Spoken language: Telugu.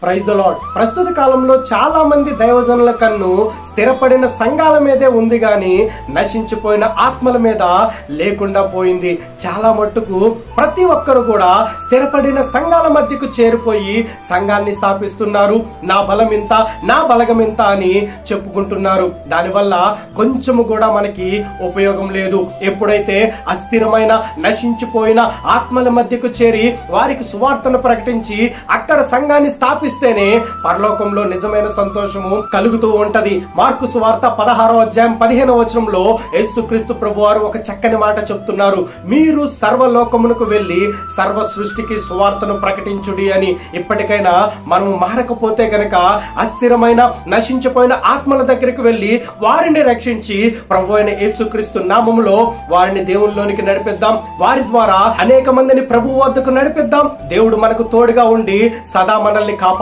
Praise the lord. ప్రస్తుత కాలంలో చాలా మంది దైవజనుల కన్ను స్థిరపడిన సంఘాల మీదే ఉంది గాని నశించిపోయిన ఆత్మల మీద లేకుండా పోయింది. చాలా మట్టుకు ప్రతి ఒక్కరు కూడా స్థిరపడిన సంఘాల మధ్యకు చేరిపోయి సంఘాన్ని స్థాపిస్తున్నారు. నా బలం ఇంత, నా బలగం ఇంత అని చెప్పుకుంటున్నారు. దానివల్ల కొంచెము కూడా మనకి ఉపయోగం లేదు. ఎప్పుడైతే అస్థిరమైన నశించిపోయిన ఆత్మల మధ్యకు చేరి వారికి సువార్తను ప్రకటించి అక్కడ సంఘాన్ని స్థాపిస్తేనే పరలోకంలో నిజమైన సంతోషము కలుగుతూ ఉంటది. మార్కు సువార్త 16వ అధ్యాయం 15వ వచనంలో యేసుక్రీస్తు ప్రభువారు ఒక చక్కని మాట చెప్తున్నారు. మీరు సర్వలోకమునకు వెళ్లి సర్వ సృష్టికి సువార్తను ప్రకటించుడి అని. ఇప్పటికైనా మనం మారకపోతే గనక అస్థిరమైన నశించిపోయిన ఆత్మల దగ్గరికి వెళ్లి వారిని రక్షించి ప్రభు అయిన యేసుక్రీస్తు నామములో వారిని దేవునిలోనికి నడిపిద్దాం. వారి ద్వారా అనేక మందిని ప్రభు వద్దకు నడిపిద్దాం. దేవుడు మనకు తోడుగా ఉండి సదా మనల్ని కాపాడు.